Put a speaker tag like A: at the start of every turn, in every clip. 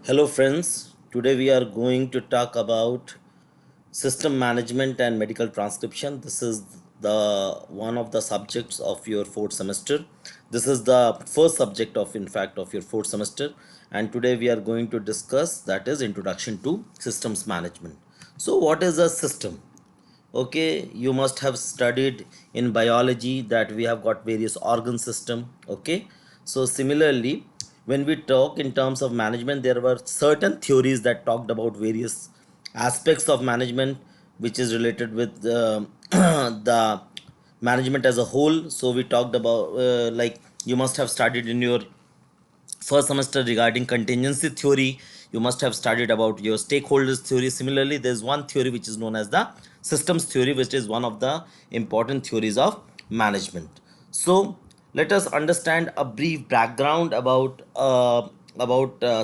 A: Hello, friends. Today we are going to talk about system management and medical transcription. This is the one of the subjects of your fourth semester. This is the first subject of, in fact, of your fourth semester. And today we are going to discuss that is introduction to systems management. So, what is a system? Okay, you must have studied in biology that we have got various organ system. Okay, so similarly, when we talk in terms of management, there were certain theories that talked about various aspects of management which is related with the management as a whole. So we talked about like you must have studied in your first semester regarding contingency theory. You must have studied about your stakeholders theory. Similarly, there's one theory which is known as the systems theory, which is one of the important theories of management. So let us understand a brief background about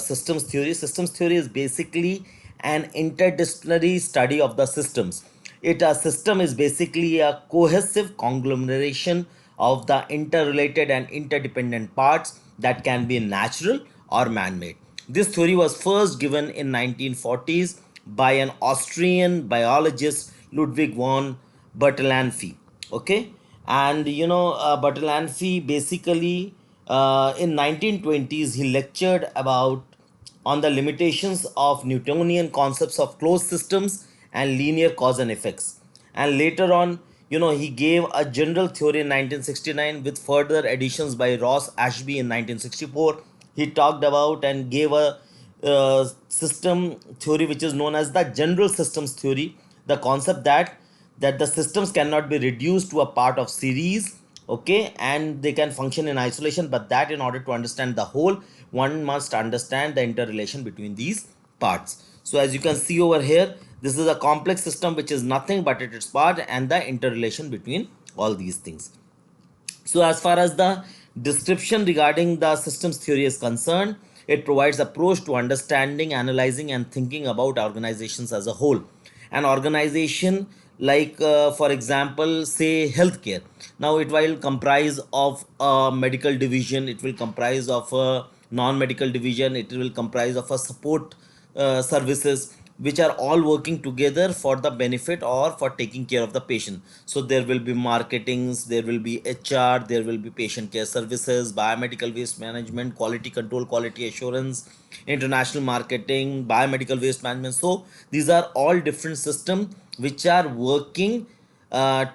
A: systems theory. Systems theory is basically an interdisciplinary study of the systems. A system is basically a cohesive conglomeration of the interrelated and interdependent parts that can be natural or man-made. This theory was first given in 1940s by an Austrian biologist, Ludwig von Bertalanffy. Okay, and Bertalanffy basically in 1920s he lectured about on the limitations of Newtonian concepts of closed systems and linear cause and effects. And later on, he gave a general theory in 1969 with further additions by Ross Ashby in 1964. He talked about and gave a system theory which is known as the general systems theory, the concept that the systems cannot be reduced to a part of series, okay, and they can function in isolation, but that in order to understand the whole, one must understand the interrelation between these parts. So as you can see over here, this is a complex system which is nothing but its part and the interrelation between all these things. So as far as the description regarding the systems theory is concerned, it provides approach to understanding, analyzing, and thinking about organizations as a whole. An organization like, for example, say healthcare. Now it will comprise of a medical division, it will comprise of a non-medical division, it will comprise of a support services which are all working together for the benefit or for taking care of the patient. So there will be marketings, there will be HR, there will be patient care services, biomedical waste management, quality control, quality assurance, international marketing, biomedical waste management. So these are all different systems which are working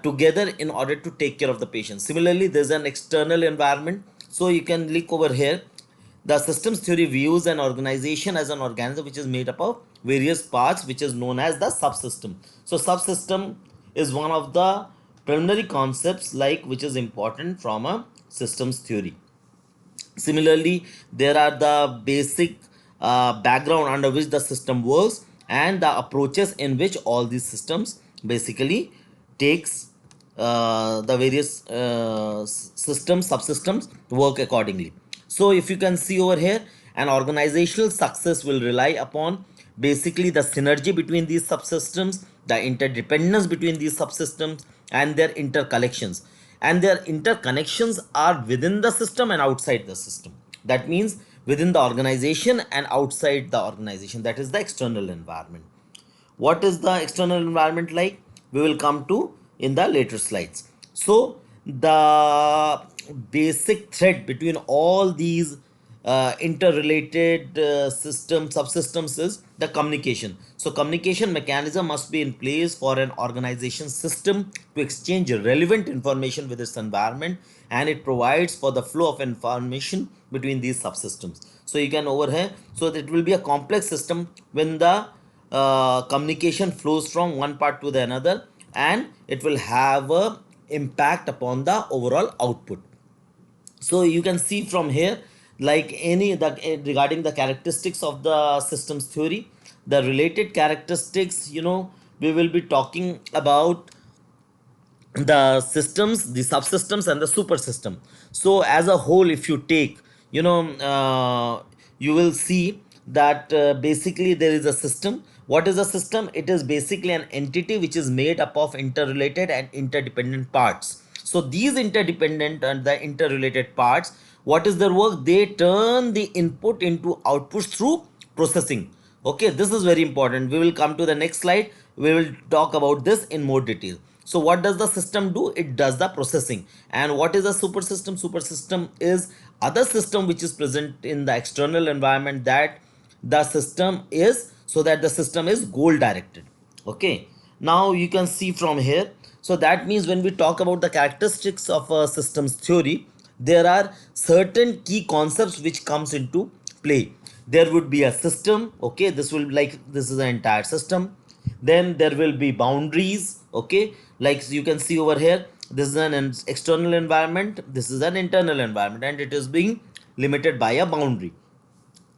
A: together in order to take care of the patient. Similarly, there's an external environment. So you can look over here. The systems theory views an organization as an organism which is made up of various parts, which is known as the subsystem. So subsystem is one of the preliminary concepts like which is important from a systems theory. Similarly, there are the basic background under which the system works and the approaches in which all these systems basically takes the various systems, subsystems work accordingly. So if you can see over here, an organizational success will rely upon basically the synergy between these subsystems, the interdependence between these subsystems, and their interconnections. And their interconnections are within the system and outside the system. That means within the organization and outside the organization. That is the external environment. What is the external environment like? We will come to in the later slides. So the basic thread between all these interrelated subsystems is the communication. So communication mechanism must be in place for an organization system to exchange relevant information with its environment, and it provides for the flow of information between these subsystems. So you can over here, so that it will be a complex system when the communication flows from one part to the another, and it will have a impact upon the overall output. So you can see from here, like any the regarding the characteristics of the systems theory, the related characteristics, we will be talking about the systems, the subsystems, and the super system. So as a whole, if you take, you will see that basically there is a system. What is a system? It is basically an entity which is made up of interrelated and interdependent parts. So these interdependent and the interrelated parts, what is their work? They turn the input into outputs through processing. Okay, this is very important. We will come to the next slide. We will talk about this in more detail. So what does the system do? It does the processing. And what is a super system? Super system is other system which is present in the external environment, that the system is, so that the system is goal directed. Okay, now you can see from here. So that means when we talk about the characteristics of a systems theory, there are certain key concepts which comes into play. There would be a system. Okay, this will be like, this is an entire system. Then there will be boundaries. Okay, like you can see over here, this is an external environment, this is an internal environment, and it is being limited by a boundary.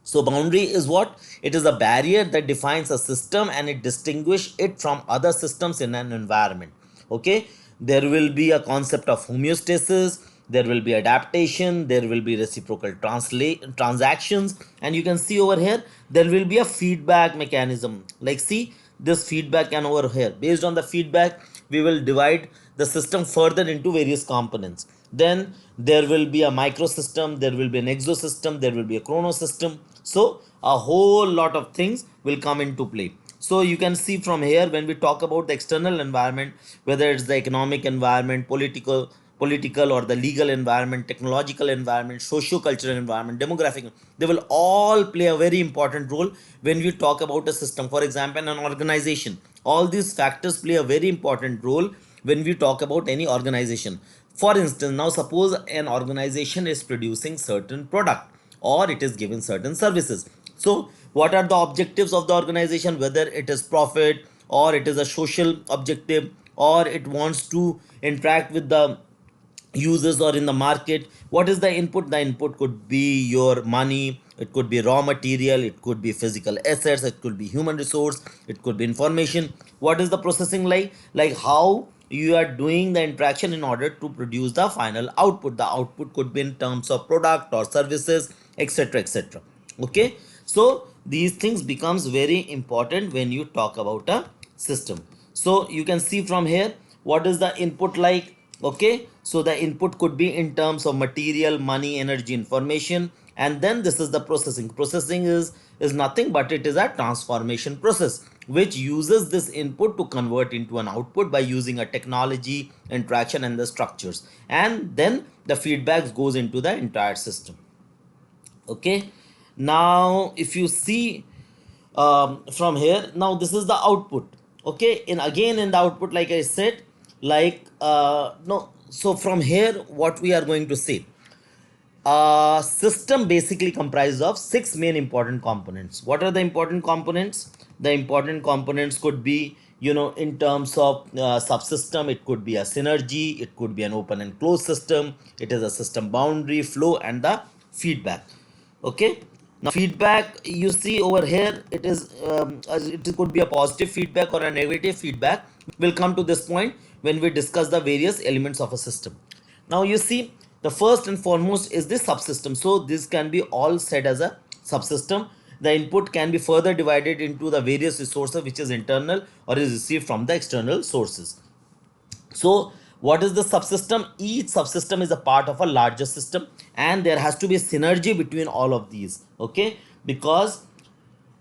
A: So boundary is what? It is a barrier that defines a system and it distinguishes it from other systems in an environment. Okay, there will be a concept of homeostasis, there will be adaptation, there will be reciprocal transactions, and you can see over here there will be a feedback mechanism. Like see this feedback, and over here based on the feedback we will divide the system further into various components. Then there will be a microsystem, there will be an exosystem, there will be a chronosystem. So a whole lot of things will come into play. So you can see from here, when we talk about the external environment, whether it's the economic environment, political or the legal environment, technological environment, socio-cultural environment, demographic, they will all play a very important role when we talk about a system. For example, an organization, all these factors play a very important role when we talk about any organization. For instance, now suppose an organization is producing certain product or it is giving certain services. So what are the objectives of the organization? Whether it is profit, or it is a social objective, or it wants to interact with the users or in the market. What is the input? The input could be your money, it could be raw material, it could be physical assets, it could be human resource, it could be information. What is the processing like how you are doing the interaction in order to produce the final output? The output could be in terms of product or services, etc, etc. Okay, so these things becomes very important when you talk about a system. So you can see from here, what is the input like? Okay, so the input could be in terms of material, money, energy, information, and then this is the processing. Processing is nothing but it is a transformation process which uses this input to convert into an output by using a technology, interaction, and the structures, and then the feedbacks goes into the entire system. Okay, now if you see from here, now this is the output. Okay, in again in the output, like I said, like no, so from here what we are going to see, system basically comprises of six main important components. What are the important components? The important components could be, in terms of subsystem, it could be a synergy, it could be an open and closed system, it is a system boundary, flow, and the feedback. Okay, now feedback, you see over here, it is it could be a positive feedback or a negative feedback. We'll come to this point when we discuss the various elements of a system. Now you see, the first and foremost is the subsystem. So this can be all said as a subsystem. The input can be further divided into the various resources which is internal or is received from the external sources. So what is the subsystem? Each subsystem is a part of a larger system, and there has to be synergy between all of these. Okay, because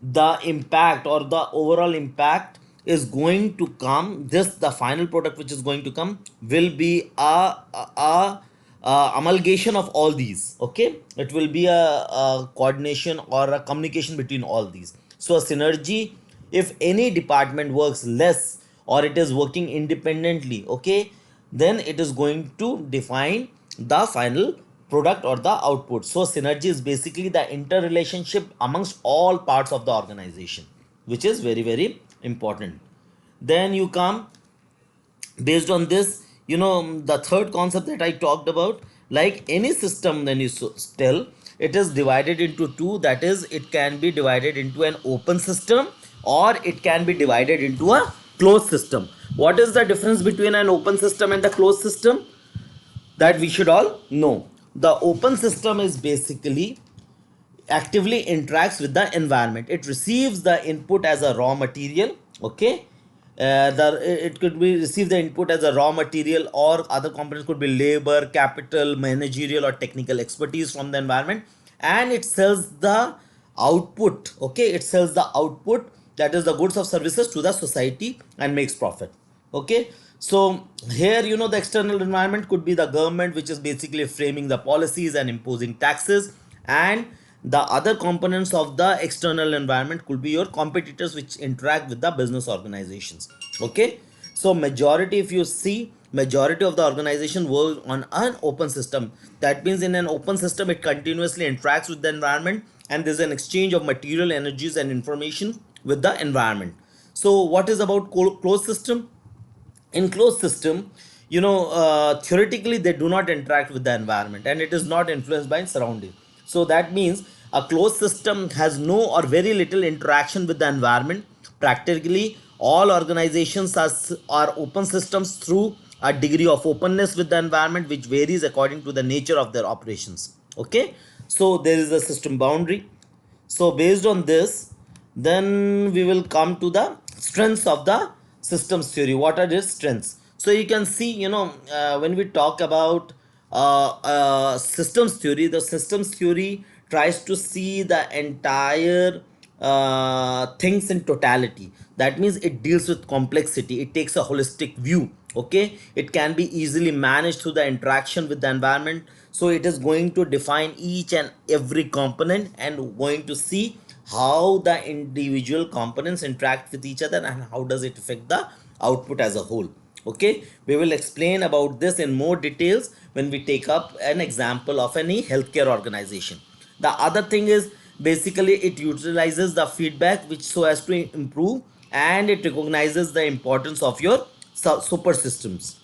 A: the impact or the overall impact is going to come, this the final product which is going to come will be a amalgamation of all these. Okay, it will be a coordination or a communication between all these. So a synergy, if any department works less or it is working independently, okay, then it is going to define the final product or the output. So synergy is basically the interrelationship amongst all parts of the organization, which is very very important. Then you come, based on this, the third concept that I talked about, like any system, then you tell it is divided into two, that is it can be divided into an open system or it can be divided into a closed system. What is the difference between an open system and the closed system? That we should all know. The open system is basically actively interacts with the environment. It receives the input as a raw material. Okay, it could be receive the input as a raw material, or other components could be labor, capital, managerial, or technical expertise from the environment, and it sells the output. Okay, it sells the output, that is the goods or services, to the society and makes profit. Okay, so here, the external environment could be the government, which is basically framing the policies and imposing taxes, and the other components of the external environment could be your competitors which interact with the business organizations. Okay, so majority, if you see, majority of the organization work on an open system. That means in an open system it continuously interacts with the environment, and there's an exchange of material energies and information with the environment. So what is about closed system? In closed system, theoretically they do not interact with the environment, and it is not influenced by surrounding. So that means a closed system has no or very little interaction with the environment. Practically all organizations are open systems through a degree of openness with the environment, which varies according to the nature of their operations. Okay, so there is a system boundary. So based on this, then we will come to the strengths of the systems theory. What are its strengths? So you can see, when we talk about systems theory, the systems theory tries to see the entire things in totality. That means it deals with complexity. It takes a holistic view. Okay, it can be easily managed through the interaction with the environment. So it is going to define each and every component and going to see how the individual components interact with each other and how does it affect the output as a whole. Okay, we will explain about this in more details when we take up an example of any healthcare organization. The other thing is, basically it utilizes the feedback which so as to improve, and it recognizes the importance of your super systems.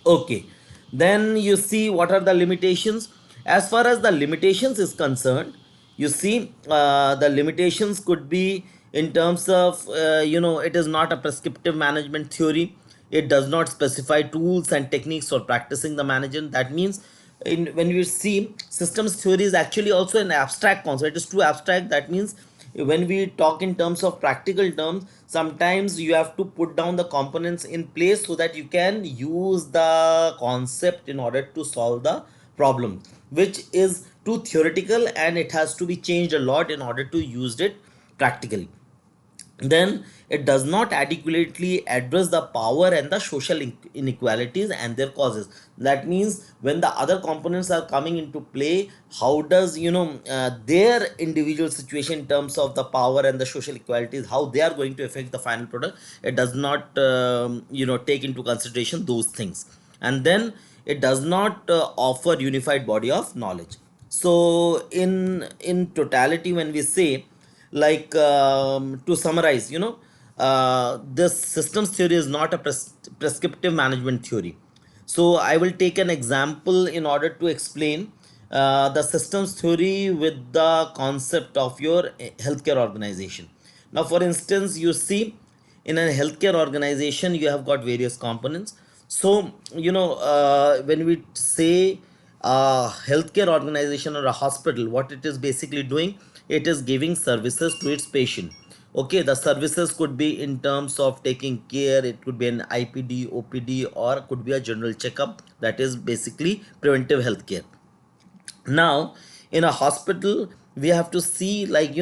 A: Okay, then you see what are the limitations. As far as the limitations is concerned, you see, the limitations could be in terms of, it is not a prescriptive management theory. It does not specify tools and techniques for practicing the management. That means, when you see, systems theory is actually also an abstract concept. It is too abstract. That means when we talk in terms of practical terms, sometimes you have to put down the components in place so that you can use the concept in order to solve the problem, which is too theoretical, and it has to be changed a lot in order to use it practically. Then it does not adequately address the power and the social inequalities and their causes. That means when the other components are coming into play, how does, their individual situation in terms of the power and the social equalities, how they are going to affect the final product, it does not take into consideration those things. And then it does not offer unified body of knowledge. So in totality, when we say, like, to summarize, this systems theory is not a prescriptive management theory. So I will take an example in order to explain the systems theory with the concept of your healthcare organization. Now, for instance, you see, in a healthcare organization you have got various components. So, when we say a healthcare organization or a hospital, what it is basically doing, it is giving services to its patient. Okay, the services could be in terms of taking care. It could be an IPD, OPD, or could be a general checkup. That is basically preventive healthcare. Now, in a hospital, we have to see, like,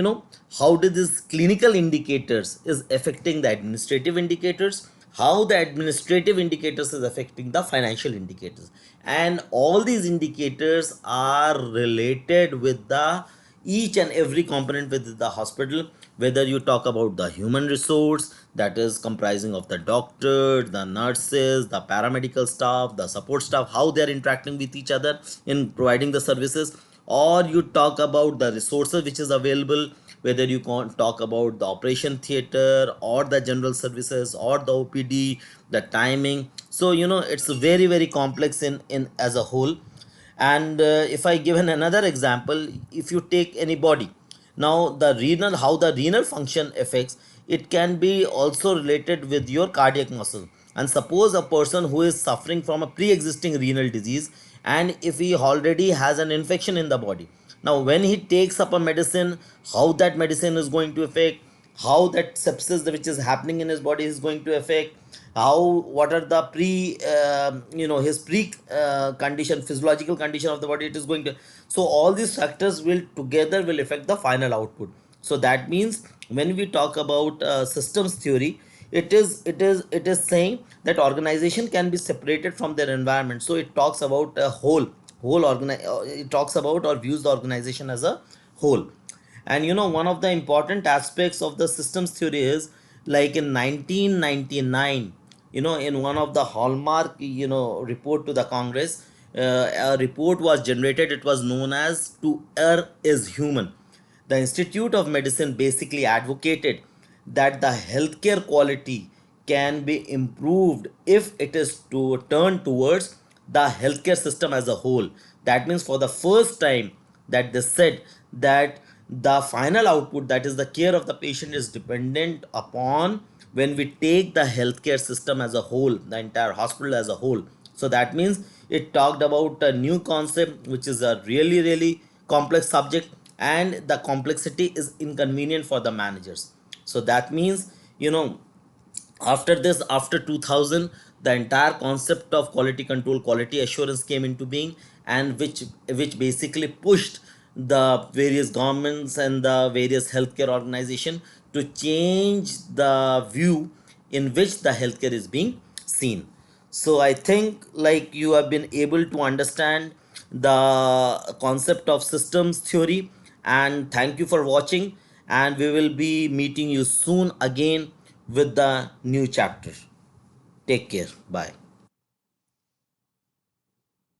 A: how do these clinical indicators is affecting the administrative indicators, how the administrative indicators is affecting the financial indicators, and all these indicators are related with the each and every component within the hospital. Whether you talk about the human resource, that is comprising of the doctors, the nurses, the paramedical staff, the support staff, how they are interacting with each other in providing the services, or you talk about the resources which is available, whether you can talk about the operation theater or the general services or the OPD, the timing. So it's very very complex in as a whole. And if I given another example, if you take any body, now the renal, how the renal function affects, it can be also related with your cardiac muscle. And suppose a person who is suffering from a pre-existing renal disease, and if he already has an infection in the body, now when he takes up a medicine, how that medicine is going to affect, how that sepsis which is happening in his body is going to affect. how, what are the his pre condition, physiological condition of the body, it is going to. So all these factors will together will affect the final output. So that means when we talk about systems theory, it is saying that organization can be separated from their environment. So it talks about a it talks about or views the organization as a whole. And one of the important aspects of the systems theory is, like in 1999, in one of the hallmark report to the Congress, a report was generated. It was known as "To Err is Human." The Institute of Medicine basically advocated that the healthcare quality can be improved if it is to turn towards the healthcare system as a whole. That means for the first time that they said that the final output, that is the care of the patient, is dependent upon when we take the healthcare system as a whole, the entire hospital as a whole. So that means it talked about a new concept, which is a really really complex subject, and the complexity is inconvenient for the managers. So that means, after this, after 2000, the entire concept of quality control, quality assurance came into being, and which basically pushed the various governments and the various healthcare organization to change the view in which the healthcare is being seen. So I think, like, you have been able to understand the concept of systems theory, and thank you for watching, and we will be meeting you soon again with the new chapter. Take care. Bye.